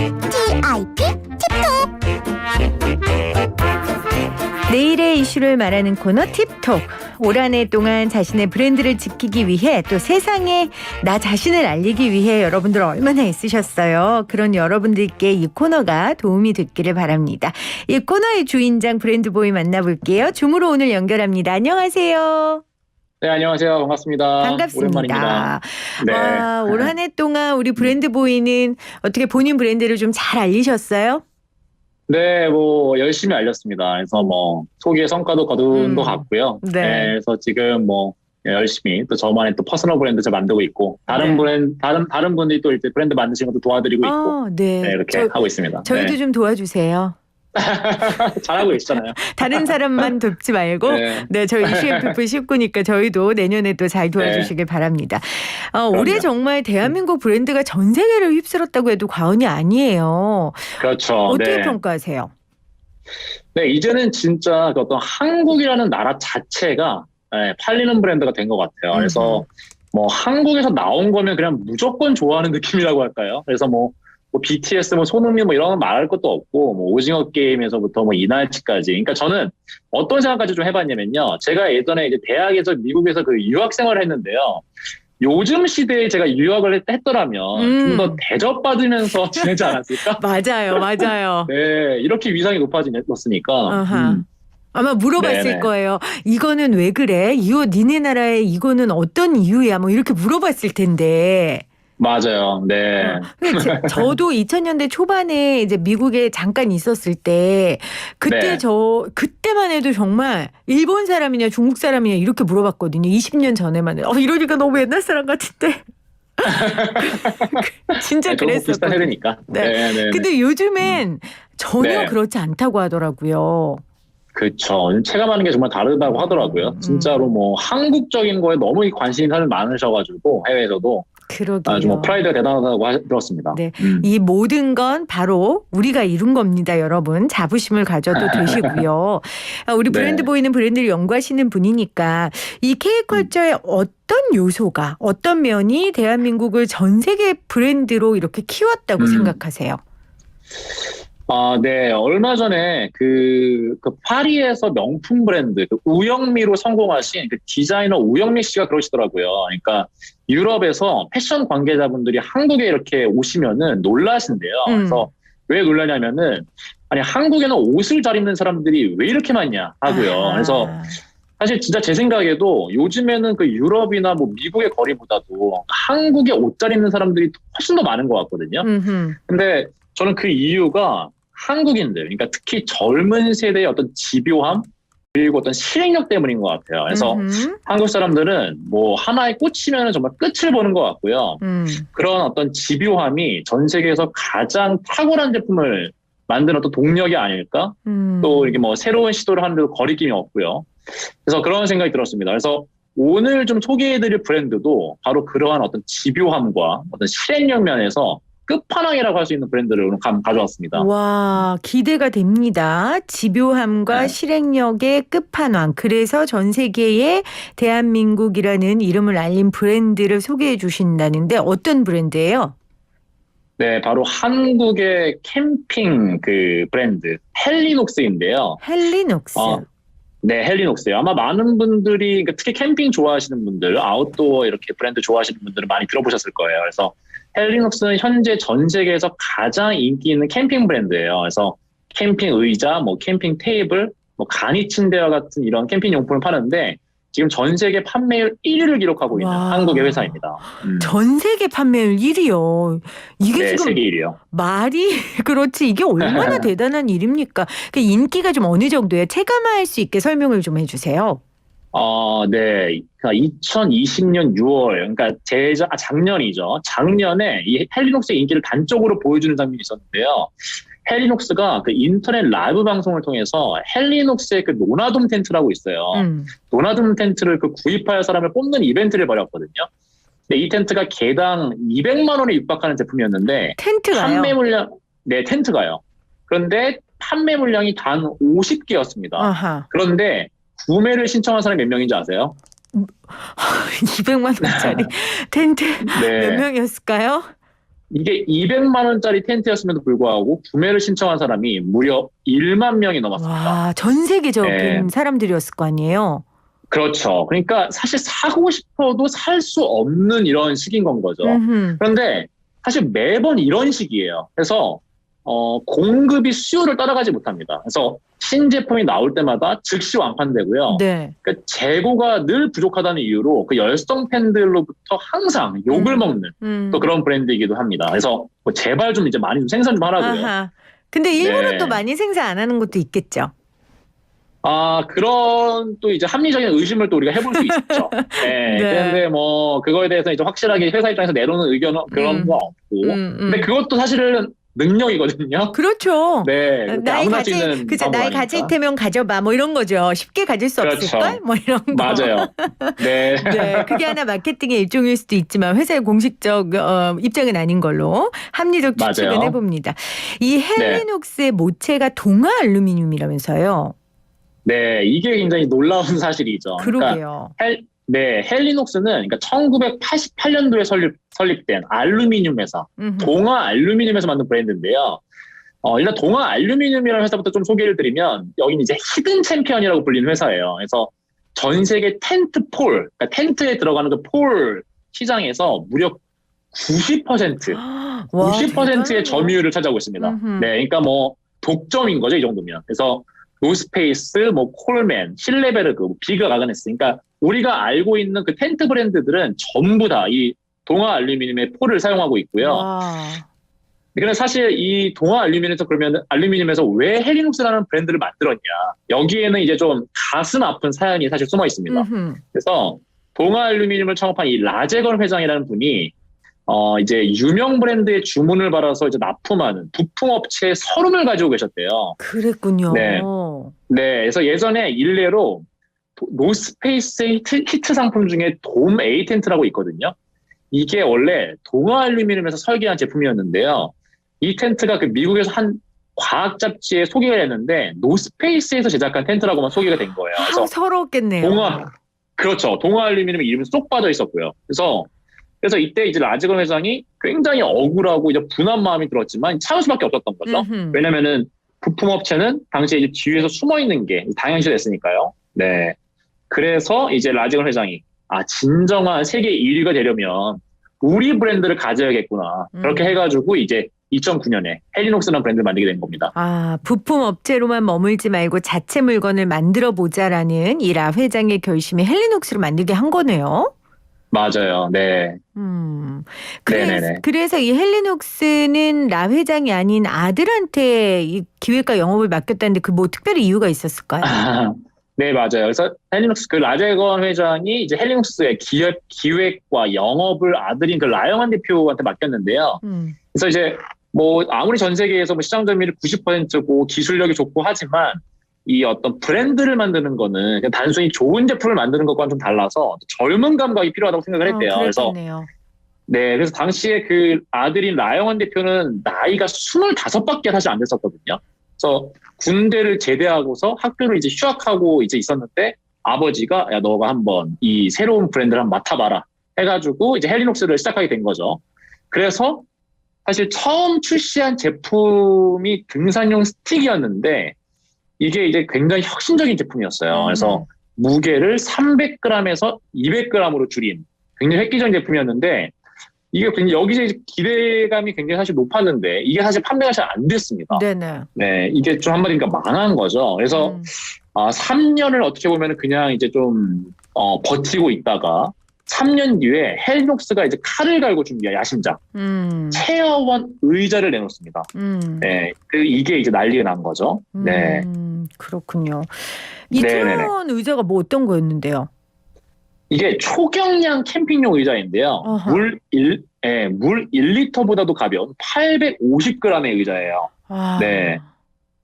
TIP 팁톡. 내일의 이슈를 말하는 코너 팁톡. 올 한 해 동안 자신의 브랜드를 지키기 위해 또 세상에 나 자신을 알리기 위해 여러분들 얼마나 애쓰셨어요. 그런 여러분들께 이 코너가 도움이 됐기를 바랍니다. 이 코너의 주인장 브랜드보이 만나볼게요. 줌으로 오늘 연결합니다. 안녕하세요. 네, 안녕하세요. 반갑습니다. 반갑습니다. 오랜만입니다. 네. 올 한 해 동안 우리 브랜드보이는 어떻게 본인 브랜드를 좀 잘 알리셨어요? 네, 뭐 열심히 알렸습니다. 그래서 뭐 소기의 성과도 거둔 것 같고요. 네. 네, 그래서 지금 뭐 열심히 또 저만의 또 퍼스널 브랜드 잘 만들고 있고 다른 브랜드 다른 분들이 또 이제 브랜드 만드시는 것도 도와드리고 있고 네. 네, 이렇게 하고 있습니다. 저희도 네. 좀 도와주세요. 잘하고 계시잖아요. 다른 사람만 돕지 말고 네. 저희 이슈엠피플 식구니까 저희도 내년에 또 잘 도와주시길 바랍니다. 올해 정말 대한민국 브랜드가 전 세계를 휩쓸었다고 해도 과언이 아니에요. 그렇죠. 어떻게 네. 평가하세요? 네, 이제는 진짜 그 어떤 한국이라는 나라 자체가 팔리는 브랜드가 된 것 같아요. 그래서 뭐 한국에서 나온 거면 그냥 무조건 좋아하는 느낌이라고 할까요? 그래서 뭐 BTS, 손흥민 이런 건 말할 것도 없고, 오징어 게임에서부터 이날치까지. 그러니까 저는 어떤 생각까지 좀 해봤냐면요. 제가 예전에 이제 대학에서 미국에서 그 유학 생활을 했는데요. 요즘 시대에 제가 유학을 했더라면 좀 더 대접받으면서 지내지 않았을까? 맞아요. 네, 이렇게 위상이 높아졌으니까. 아마 물어봤을 네네. 거예요. 이거는 왜 그래? 이 옷 니네 나라에 이거는 어떤 이유야? 이렇게 물어봤을 텐데. 맞아요. 네. 저도 2000년대 초반에 이제 미국에 잠깐 있었을 때 그때 네. 그때만 해도 정말 일본 사람이냐 중국 사람이냐 이렇게 물어봤거든요. 20년 전에만. 이러니까 너무 옛날 사람 같은데. 진짜 그랬었거든요. 비슷한 세대니까. 네. 근데 요즘엔 전혀 네. 그렇지 않다고 하더라고요. 그렇죠. 체감하는 게 정말 다르다고 하더라고요. 진짜로 한국적인 거에 너무 관심이 사실 많으셔가지고 해외에서도 그러게요. 좀 프라이드가 대단하다고 들었습니다. 네, 이 모든 건 바로 우리가 이룬 겁니다, 여러분. 자부심을 가져도 되시고요. 우리 브랜드보이는 브랜드를 연구하시는 분이니까 이 K컬처의 어떤 요소가 어떤 면이 대한민국을 전 세계 브랜드로 이렇게 키웠다고 생각하세요? 네. 얼마 전에 그 파리에서 명품 브랜드 우영미로 성공하신 그 디자이너 우영미 씨가 그러시더라고요. 그러니까 유럽에서 패션 관계자분들이 한국에 이렇게 오시면은 놀라신대요. 그래서 왜 놀라냐면은 아니 한국에는 옷을 잘 입는 사람들이 왜 이렇게 많냐 하고요. 그래서 사실 진짜 제 생각에도 요즘에는 그 유럽이나 미국의 거리보다도 한국에 옷 잘 입는 사람들이 훨씬 더 많은 것 같거든요. 근데 저는 그 이유가 한국인들, 그러니까 특히 젊은 세대의 어떤 집요함 그리고 어떤 실행력 때문인 것 같아요. 그래서 한국 사람들은 하나에 꽂히면 정말 끝을 보는 것 같고요. 그런 어떤 집요함이 전 세계에서 가장 탁월한 제품을 만드는 어떤 동력이 아닐까? 또 이렇게 새로운 시도를 하는데도 거리낌이 없고요. 그래서 그런 생각이 들었습니다. 그래서 오늘 좀 소개해드릴 브랜드도 바로 그러한 어떤 집요함과 어떤 실행력 면에서 끝판왕이라고 할 수 있는 브랜드를 오늘 가져왔습니다. 와, 기대가 됩니다. 집요함과 네. 실행력의 끝판왕. 그래서 전 세계에 대한민국이라는 이름을 알린 브랜드를 소개해 주신다는데 어떤 브랜드예요? 네, 바로 한국의 캠핑 브랜드 헬리녹스인데요. 헬리녹스. 네, 헬리녹스예요. 아마 많은 분들이 특히 캠핑 좋아하시는 분들, 아웃도어 이렇게 브랜드 좋아하시는 분들은 많이 들어보셨을 거예요. 그래서 헬리녹스는 현재 전 세계에서 가장 인기 있는 캠핑 브랜드예요. 그래서 캠핑 의자, 캠핑 테이블, 간이 침대와 같은 이런 캠핑 용품을 파는데 지금 전 세계 판매율 1위를 기록하고 있는 한국의 회사입니다. 전 세계 판매율 1위요. 이게 네, 지금 세계 1위요. 말이 그렇지 이게 얼마나 대단한 일입니까? 그 인기가 좀 어느 정도예요? 체감할 수 있게 설명을 좀 해주세요. 네. 2020년 6월, 그러니까 작년이죠. 작년에 이 헬리녹스의 인기를 단적으로 보여주는 장면이 있었는데요. 헬리녹스가 인터넷 라이브 방송을 통해서 헬리녹스의 노나둠 텐트라고 있어요. 노나둠 텐트를 구입할 사람을 뽑는 이벤트를 벌였거든요. 근데 이 텐트가 개당 200만 원에 육박하는 제품이었는데 텐트가요? 텐트가요. 그런데 판매 물량이 단 50개였습니다. 그런데 구매를 신청한 사람이 몇 명인지 아세요? 200만 원짜리 텐트 몇 명이었을까요? 이게 200만 원짜리 텐트였음에도 불구하고 구매를 신청한 사람이 무려 1만 명이 넘었습니다. 와, 전 세계적인 네. 사람들이었을 거 아니에요? 그렇죠. 그러니까 사실 사고 싶어도 살 수 없는 이런 시기인 건 거죠. 음흠. 그런데 사실 매번 이런 시기예요. 그래서 공급이 수요를 따라가지 못합니다. 그래서 신제품이 나올 때마다 즉시 완판되고요. 네. 그 재고가 늘 부족하다는 이유로 그 열성 팬들로부터 항상 욕을 먹는 또 그런 브랜드이기도 합니다. 그래서 뭐 제발 좀 이제 많이 좀 생산 좀 하라고요. 아하. 근데 일부러 네. 또 많이 생산 안 하는 것도 있겠죠. 그런 또 이제 합리적인 의심을 또 우리가 해볼 수 있죠. 네. 네. 그런데 뭐 그거에 대해서 이제 확실하게 회사 입장에서 내놓는 의견은 그런 거 없고. 근데 그것도 사실은 능력이거든요. 그렇죠. 네. 나이 아무나 할수 가질, 있는 그죠? 방법 나이 아닙니까? 가질 테면 가져봐. 뭐 이런 거죠. 쉽게 가질 수 그렇죠. 없을걸? 뭐 이런 거. 맞아요. 네. 네, 그게 하나 마케팅의 일종일 수도 있지만 회사의 공식적 입장은 아닌 걸로 합리적 추측은 맞아요. 해봅니다. 이 헬리녹스의 모체가 동아 알루미늄이라면서요. 네, 이게 굉장히 놀라운 사실이죠. 그러게요. 헬리녹스는 그러니까 1988년도에 설립된 알루미늄 회사, 동아 알루미늄에서 만든 브랜드인데요. 일단 동아 알루미늄이라는 회사부터 좀 소개를 드리면 여기는 이제 히든 챔피언이라고 불리는 회사예요. 그래서 전 세계 텐트 폴, 그러니까 텐트에 들어가는 그 폴 시장에서 무려 90%의 점유율을 차지하고 있습니다. 네, 그러니까 뭐 독점인 거죠, 이 정도면. 그래서 노스페이스, 뭐 콜맨, 실레베르그, 비가 아그네스. 그러니까 우리가 알고 있는 그 텐트 브랜드들은 전부 다 이 동아 알루미늄의 폴을 사용하고 있고요. 와. 그래서 사실 이 동아 알루미늄에서 왜 헬리녹스라는 브랜드를 만들었냐. 여기에는 이제 좀 가슴 아픈 사연이 사실 숨어 있습니다. 그래서 동아 알루미늄을 창업한 이 라제건 회장이라는 분이 이제 유명 브랜드의 주문을 받아서 이제 납품하는 부품업체의 서름을 가지고 계셨대요. 그랬군요. 네. 네. 그래서 예전에 일례로 노스페이스의 히트 상품 중에 돔 A 텐트라고 있거든요. 이게 원래 동아 알루미늄에서 설계한 제품이었는데요. 이 텐트가 그 미국에서 한 과학 잡지에 소개가 됐는데 노스페이스에서 제작한 텐트라고만 소개가 된 거예요. 그래서 서러웠겠네요. 그렇죠. 동아 알루미늄의 이름이 쏙 빠져 있었고요. 그래서 이때 이제 라즈건 회장이 굉장히 억울하고 이제 분한 마음이 들었지만 참을 수밖에 없었던 거죠. 왜냐면은 부품업체는 당시에 이제 뒤에서 숨어 있는 게 당연시 됐으니까요. 네. 그래서 이제 라즈건 회장이 진정한 세계 1위가 되려면 우리 브랜드를 가져야겠구나. 그렇게 해가지고 이제 2009년에 헬리녹스라는 브랜드를 만들게 된 겁니다. 부품 업체로만 머물지 말고 자체 물건을 만들어 보자라는 이 라 회장의 결심이 헬리녹스를 만들게 한 거네요. 맞아요. 네. 그래서 이 헬리녹스는 라 회장이 아닌 아들한테 이 기획과 영업을 맡겼다는데 그 뭐 특별히 이유가 있었을까요? 네, 맞아요. 그래서 헬리녹스 그 라제건 회장이 이제 헬리녹스의 기획과 영업을 아들인 그 라영한 대표한테 맡겼는데요. 그래서 이제 뭐 아무리 전 세계에서 뭐 시장 점유율이 90%고 기술력이 좋고 하지만 이 어떤 브랜드를 만드는 거는 그냥 단순히 좋은 제품을 만드는 것과는 좀 달라서 젊은 감각이 필요하다고 생각을 했대요. 그래서 당시에 그 아들인 라영한 대표는 나이가 25밖에 사실 안 됐었거든요. 그래서 군대를 제대하고서 학교를 이제 휴학하고 이제 있었는데 아버지가 야 너가 한번 이 새로운 브랜드를 한번 맡아봐라 해가지고 이제 헬리녹스를 시작하게 된 거죠. 그래서 사실 처음 출시한 제품이 등산용 스틱이었는데 이게 이제 굉장히 혁신적인 제품이었어요. 그래서 무게를 300g에서 200g으로 줄인 굉장히 획기적인 제품이었는데 이게 굉장히 여기서 기대감이 굉장히 사실 높았는데 이게 사실 판매가 잘 안 됐습니다. 네, 이게 좀 한마디로 망한 거죠. 그래서 3년을 어떻게 보면 그냥 이제 좀 버티고 있다가 3년 뒤에 헬리녹스가 이제 칼을 갈고 준비한 야심작 체어원 의자를 내놓습니다. 네, 이게 이제 난리가 난 거죠. 네, 그렇군요. 이 체어원 의자가 뭐 어떤 거였는데요? 이게 초경량 캠핑용 의자인데요. 물 1리터보다도 가벼운 850g의 의자예요. 네.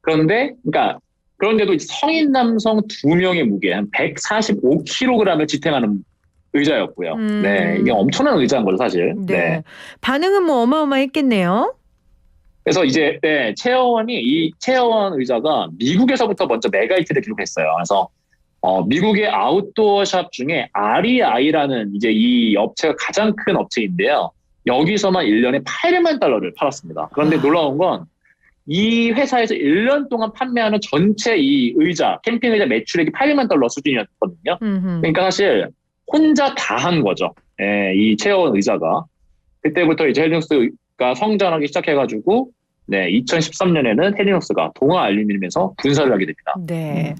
그런데도 성인 남성 2명의 무게 한 145kg을 지탱하는 의자였고요. 네. 이게 엄청난 의자인 거죠, 사실. 네. 반응은 뭐 어마어마했겠네요. 그래서 이제 이 체어원 의자가 미국에서부터 먼저 메가히트를 기록했어요. 그래서 미국의 아웃도어 샵 중에 REI라는 이제 이 업체가 가장 큰 업체인데요. 여기서만 1년에 $800만 팔았습니다. 그런데 놀라운 건 이 회사에서 1년 동안 판매하는 전체 이 의자, 캠핑 의자 매출액이 $800만 수준이었거든요. 그러니까 사실 혼자 다 한 거죠. 예, 이 체어원 의자가. 그때부터 이제 헬리눅스가 성장하기 시작해가지고, 네, 2013년에는 헬리눅스가 동아 알루미늄에서 분사를 하게 됩니다. 네.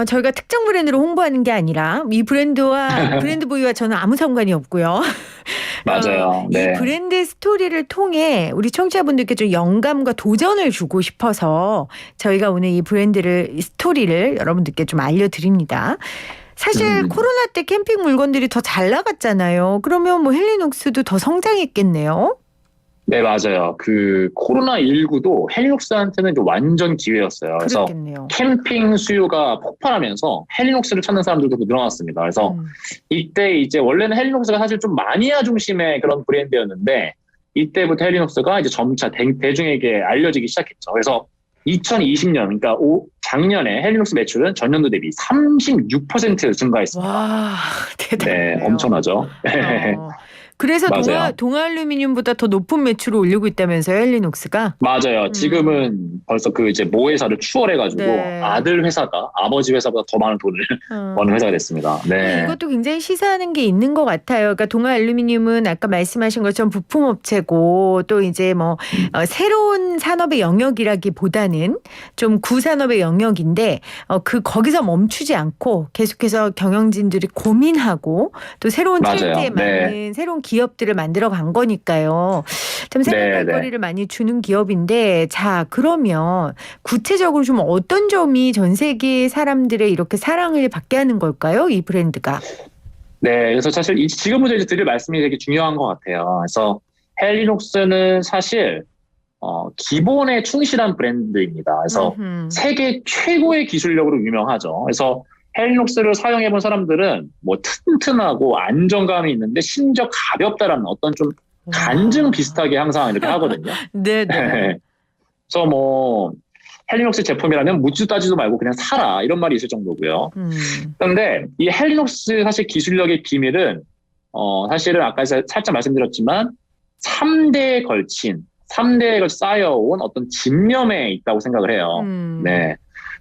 저희가 특정 브랜드로 홍보하는 게 아니라 이 브랜드와 브랜드 보유와 저는 아무 상관이 없고요. 맞아요. 네. 이 브랜드 스토리를 통해 우리 청취자분들께 좀 영감과 도전을 주고 싶어서 저희가 오늘 이 브랜드를, 이 스토리를 여러분들께 좀 알려드립니다. 사실 코로나 때 캠핑 물건들이 더 잘 나갔잖아요. 그러면 뭐 헬리눅스도 더 성장했겠네요. 네, 맞아요. 그 코로나19도 헬리눅스한테는 완전 기회였어요. 그래서 그렇겠네요. 캠핑 수요가 폭발하면서 헬리눅스를 찾는 사람들도 늘어났습니다. 그래서 이때 이제 원래는 헬리눅스가 사실 좀 마니아 중심의 그런 브랜드였는데 이때부터 헬리눅스가 이제 점차 대중에게 알려지기 시작했죠. 그래서 2020년, 그러니까 작년에 헬리눅스 매출은 전년도 대비 36% 증가했습니다. 와, 대단해요. 네, 엄청나죠. 그래서 맞아요. 동아알루미늄보다 더 높은 매출을 올리고 있다면서요, 헬리눅스가? 맞아요. 지금은 벌써 그 이제 모 회사를 추월해가지고 네. 아들 회사가 아버지 회사보다 더 많은 돈을 버는 회사가 됐습니다. 네. 이것도 굉장히 시사하는 게 있는 것 같아요. 그러니까 동아알루미늄은 아까 말씀하신 것처럼 부품업체고 또 이제 뭐 새로운 산업의 영역이라기보다는 좀 구산업의 영역인데 거기서 멈추지 않고 계속해서 경영진들이 고민하고 또 새로운 맞아요. 트렌드에 맞는 네. 새로운 기업들을 만들어 간 거니까요. 참 생각할 네. 거리를 많이 주는 기업인데, 자, 그러면 구체적으로 좀 어떤 점이 전 세계 사람들의 이렇게 사랑을 받게 하는 걸까요? 이 브랜드가. 네. 그래서 사실 지금부터 이제 드릴 말씀이 되게 중요한 것 같아요. 그래서 헬리눅스는 사실 기본에 충실한 브랜드입니다. 그래서 세계 최고의 기술력으로 유명하죠. 그래서 헬리눅스를 사용해본 사람들은 뭐 튼튼하고 안정감이 있는데 심지어 가볍다라는 어떤 좀 간증 비슷하게 항상 이렇게 하거든요. 네. 그래서 뭐 헬리눅스 제품이라면 묻지도 따지도 말고 그냥 사라 이런 말이 있을 정도고요. 그런데 이 헬리눅스 사실 기술력의 비밀은 사실은 아까 살짝 말씀드렸지만 3대에 걸쳐 쌓여온 어떤 집념에 있다고 생각을 해요. 네.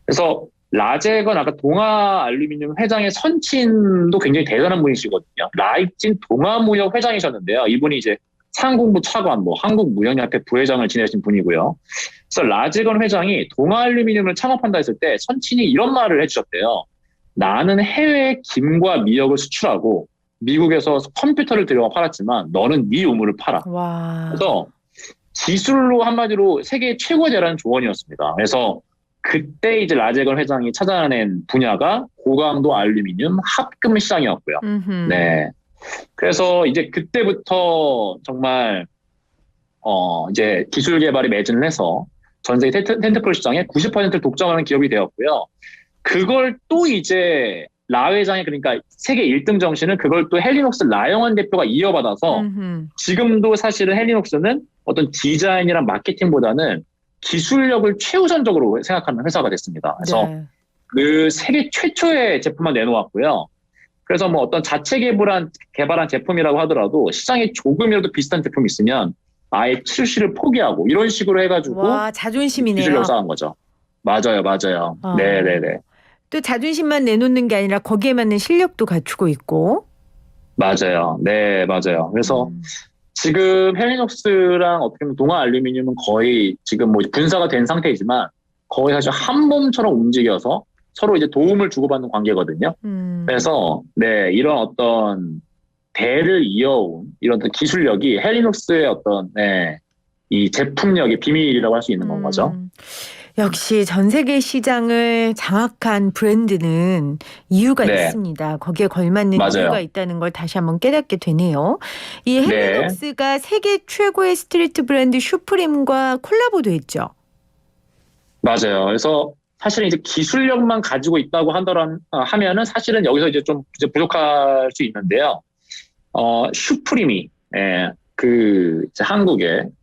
그래서 라제건 아까 동아 알루미늄 회장의 선친도 굉장히 대단한 분이시거든요. 라이진 동아무역 회장이셨는데요. 이분이 이제 상공부 차관, 한국무역협회 부회장을 지내신 분이고요. 그래서 라제건 회장이 동아 알루미늄을 창업한다 했을 때 선친이 이런 말을 해주셨대요. 나는 해외에 김과 미역을 수출하고 미국에서 컴퓨터를 들여와 팔았지만 너는 네 우물을 팔아. 와. 그래서 기술로 한마디로 세계 최고의 대라는 조언이었습니다. 그래서 그때 이제 라제건 회장이 찾아낸 분야가 고강도 알루미늄 합금 시장이었고요. 네. 그래서 이제 그때부터 정말 이제 기술 개발에 매진을 해서 전 세계 텐트폴 시장의 90%를 독점하는 기업이 되었고요. 그걸 또 이제 라 회장이 그러니까 세계 1등 정신은 그걸 또 헬리눅스 라영원 대표가 이어받아서 지금도 사실은 헬리눅스는 어떤 디자인이랑 마케팅보다는 기술력을 최우선적으로 생각하는 회사가 됐습니다. 그래서 그 세계 최초의 제품만 내놓았고요. 그래서 뭐 어떤 자체 개발한 제품이라고 하더라도 시장에 조금이라도 비슷한 제품이 있으면 아예 출시를 포기하고 이런 식으로 해가지고 와, 자존심이네요. 기술력 쌓은 거죠. 맞아요. 네네네. 또 자존심만 내놓는 게 아니라 거기에 맞는 실력도 갖추고 있고. 맞아요. 네, 맞아요. 그래서 지금 헬리눅스랑 어떻게 보면 동아 알루미늄은 거의 지금 뭐 분사가 된 상태이지만 거의 사실 한 몸처럼 움직여서 서로 이제 도움을 주고받는 관계거든요. 그래서 네, 이런 어떤 대를 이어온 이런 어떤 기술력이 헬리눅스의 어떤 이 제품력의 비밀이라고 할 수 있는 건 거죠. 역시 전 세계 시장을 장악한 브랜드는 이유가 있습니다. 거기에 걸맞는 이유가 있다는 걸 다시 한번 깨닫게 되네요. 이 헬리눅스가 세계 최고의 스트리트 브랜드 슈프림과 콜라보도 했죠. 맞아요. 그래서 사실은 이제 기술력만 가지고 있다고 하면은 사실은 여기서 이제 좀 부족할 수 있는데요. 슈프림이 그 이제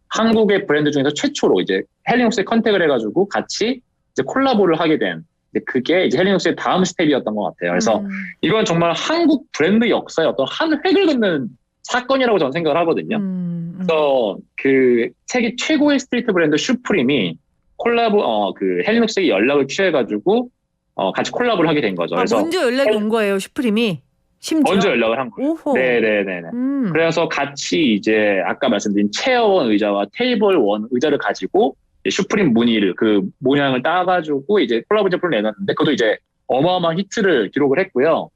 한국의 브랜드 중에서 최초로 이제 헬리눅스에 컨택을 해가지고 같이 이제 콜라보를 하게 된 그게 이제 헬리눅스의 다음 스텝이었던 것 같아요. 그래서 이건 정말 한국 브랜드 역사의 어떤 한 획을 긋는 사건이라고 저는 생각을 하거든요. 그래서 그 세계 최고의 스트리트 브랜드 슈프림이 그 헬리눅스에게 연락을 취해가지고 같이 콜라보를 하게 된 거죠. 그래서 먼저 연락이 온 거예요, 슈프림이. 심지어. 먼저 연락을 한 거예요. 오호. 네네네. 그래서 같이 이제 아까 말씀드린 체어원 의자와 테이블원 의자를 가지고 슈프림 무늬를 그 모양을 따가지고 이제 콜라보 제품을 내놨는데 그것도 이제 어마어마한 히트를 기록을 했고요.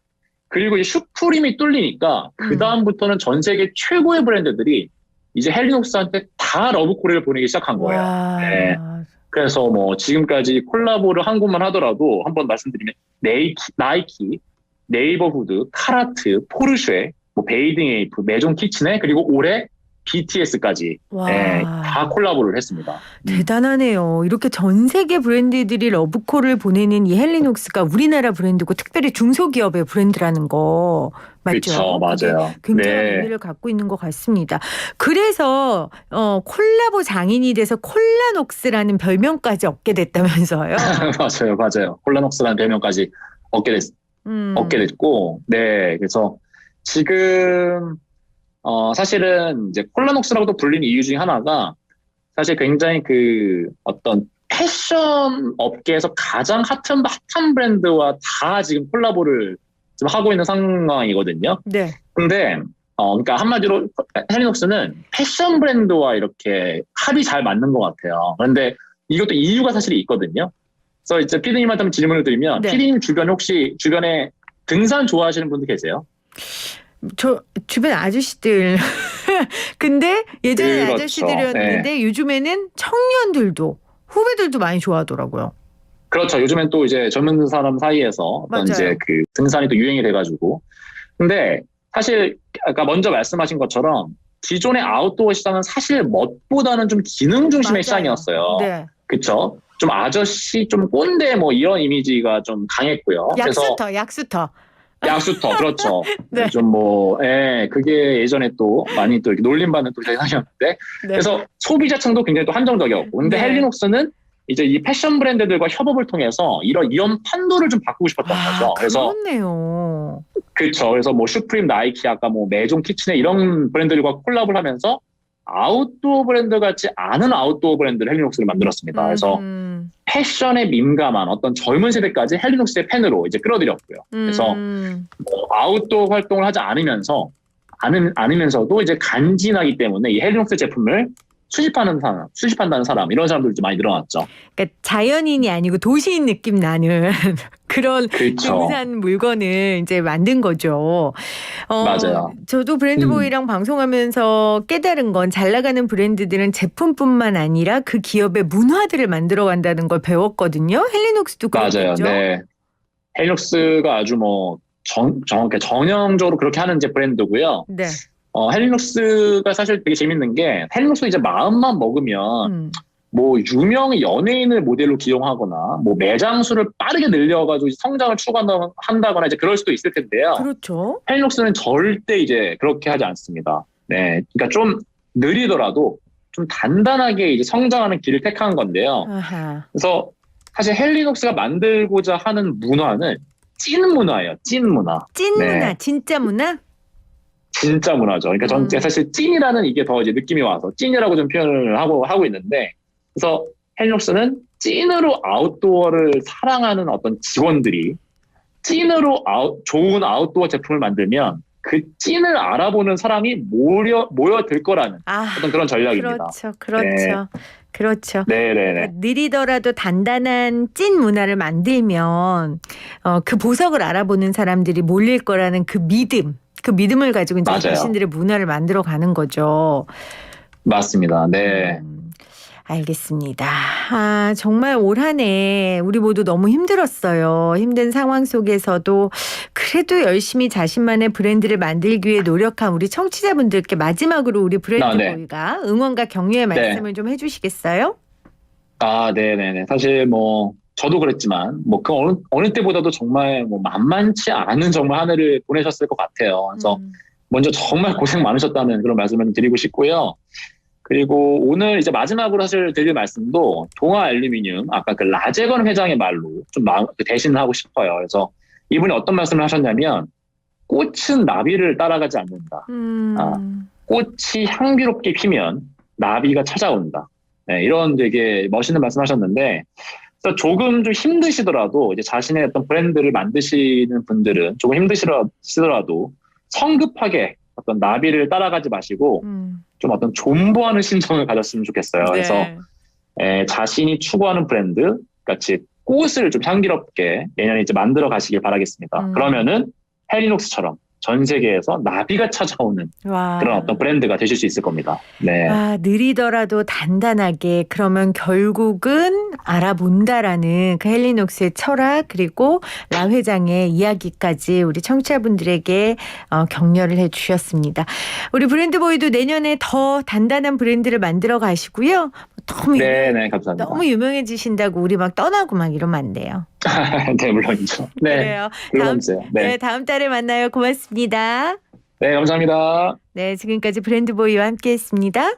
그리고 이제 슈프림이 뚫리니까 그 다음부터는 전 세계 최고의 브랜드들이 이제 헬리녹스한테 다 러브콜을 보내기 시작한 거예요. 네. 그래서 뭐 지금까지 콜라보를 한 곳만 하더라도 한번 말씀드리면 나이키, 네이버후드, 카라트, 포르쉐, 뭐 베이딩에이프, 메종 키친에 그리고 올해 BTS까지 다 콜라보를 했습니다. 대단하네요. 이렇게 전 세계 브랜드들이 러브콜을 보내는 이 헬리녹스가 우리나라 브랜드고 특별히 중소기업의 브랜드라는 거 맞죠? 그렇죠, 맞아요. 굉장한 의미를 갖고 있는 것 같습니다. 그래서 콜라보 장인이 돼서 콜라녹스라는 별명까지 얻게 됐다면서요? 맞아요. 콜라녹스라는 별명까지 얻게 됐고, 네, 그래서 지금 사실은 이제 콜라녹스라고도 불리는 이유 중에 하나가 사실 굉장히 그 어떤 패션 업계에서 가장 핫한 브랜드와 다 지금 콜라보를 지금 하고 있는 상황이거든요. 네. 근데 그러니까 한마디로 헬리녹스는 패션 브랜드와 이렇게 합이 잘 맞는 것 같아요. 그런데 이것도 이유가 사실 있거든요. 그래서 이제 피디님한테 한번 질문을 드리면 피디님 주변에 등산 좋아하시는 분들 계세요? 저 주변 아저씨들 근데 예전에 그렇죠. 아저씨들이었는데 요즘에는 청년들도 후배들도 많이 좋아하더라고요. 그렇죠. 요즘엔 또 이제 젊은 사람 사이에서 어떤 이제 그 등산이 또 유행이 돼가지고. 근데 사실 아까 먼저 말씀하신 것처럼 기존의 아웃도어 시장은 사실 멋보다는 좀 기능 중심의 시장이었어요. 네. 그렇죠. 좀 아저씨, 좀 꼰대 뭐 이런 이미지가 좀 강했고요. 약수터, 그렇죠. 네. 그게 예전에 또 많이 또 이렇게 놀림받는 또 대상이었는데. 네. 그래서 소비자층도 굉장히 또 한정적이었고. 근데 헬리녹스는 이제 이 패션 브랜드들과 협업을 통해서 이런 판도를 좀 바꾸고 싶었던 거죠. 그래서. 그렇네요. 그렇죠. 그래서 뭐 슈프림, 나이키, 아까 뭐 메종 키친에 이런 브랜드들과 콜라보를 하면서 아웃도어 브랜드 같지 않은 아웃도어 브랜드를 헬리녹스를 만들었습니다. 그래서 패션에 민감한 어떤 젊은 세대까지 헬리녹스의 팬으로 이제 끌어들였고요. 그래서 아웃도어 활동을 하지 않으면서도 이제 간지나기 때문에 이 헬리녹스 제품을 수집한다는 사람 이런 사람들도 많이 늘어났죠. 그러니까 자연인이 아니고 도시인 느낌 나는 그런 등산 물건을 이제 만든 거죠. 맞아요. 저도 브랜드보이랑 방송하면서 깨달은 건 잘 나가는 브랜드들은 제품뿐만 아니라 그 기업의 문화들을 만들어 간다는 걸 배웠거든요. 헬리녹스도 그렇겠죠. 맞아요. 네. 헬리녹스가 아주 뭐 전형적으로 그렇게 하는 이제 브랜드고요. 네. 헬리녹스가 사실 되게 재밌는 게 헬리녹스 이제 마음만 먹으면 뭐 유명 연예인을 모델로 기용하거나 뭐 매장 수를 빠르게 늘려가지고 성장을 추구한다거나 이제 그럴 수도 있을 텐데요. 그렇죠. 헬리녹스는 절대 이제 그렇게 하지 않습니다. 네, 그러니까 좀 느리더라도 좀 단단하게 이제 성장하는 길을 택한 건데요. 그래서 사실 헬리녹스가 만들고자 하는 문화는 찐 문화예요. 찐 문화. 찐 문화, 진짜 문화? 진짜 문화죠. 그러니까 전 사실 찐이라는 이게 더 이제 느낌이 와서 찐이라고 좀 표현을 하고 있는데, 그래서 헬리녹스는 찐으로 아웃도어를 사랑하는 어떤 직원들이 찐으로 좋은 아웃도어 제품을 만들면 그 찐을 알아보는 사람이 모여들 거라는 어떤 그런 전략입니다. 그렇죠. 네네네. 느리더라도 단단한 찐 문화를 만들면 그 보석을 알아보는 사람들이 몰릴 거라는 그 믿음을 가지고 이제 자신들의 문화를 만들어 가는 거죠. 맞습니다. 네. 알겠습니다. 정말 올 한 해 우리 모두 너무 힘들었어요. 힘든 상황 속에서도 그래도 열심히 자신만의 브랜드를 만들기 위해 노력한 우리 청취자분들께 마지막으로 우리 브랜드보이가 응원과 격려의 말씀을 좀 해주시겠어요? 네네네. 사실 뭐 저도 그랬지만 뭐 그 어느 때보다도 정말 뭐 만만치 않은 정말 한 해를 보내셨을 것 같아요. 그래서 먼저 정말 고생 많으셨다는 그런 말씀을 드리고 싶고요. 그리고 오늘 이제 마지막으로 사실 드릴 말씀도 동아 알루미늄 아까 그 라제건 회장의 말로 좀 대신하고 싶어요. 그래서 이분이 어떤 말씀을 하셨냐면 꽃은 나비를 따라가지 않는다. 꽃이 향기롭게 피면 나비가 찾아온다. 네, 이런 되게 멋있는 말씀하셨는데, 그래서 조금 좀 힘드시더라도 이제 자신의 어떤 브랜드를 만드시는 분들은 조금 힘드시더라도 성급하게 어떤 나비를 따라가지 마시고 좀 어떤 존버하는 심정을 가졌으면 좋겠어요. 네. 그래서 자신이 추구하는 브랜드 같이 꽃을 좀 향기롭게 내년에 이제 만들어 가시길 바라겠습니다. 그러면은 헬리녹스처럼 전 세계에서 나비가 찾아오는 와. 그런 어떤 브랜드가 되실 수 있을 겁니다. 네. 아, 느리더라도 단단하게 그러면 결국은 알아본다라는 그 헬리녹스의 철학 그리고 라 회장의 이야기까지 우리 청취자분들에게 격려를 해주셨습니다. 우리 브랜드보이도 내년에 더 단단한 브랜드를 만들어 가시고요. 너무 네, 감사합니다. 너무 유명해지신다고 우리 막 떠나고 막 이러면 안 돼요. 네, 물론이죠. 네, 그래요. 물론이죠. 네, 다음 달에 만나요. 고맙습니다. 네, 감사합니다. 네, 지금까지 브랜드보이와 함께했습니다.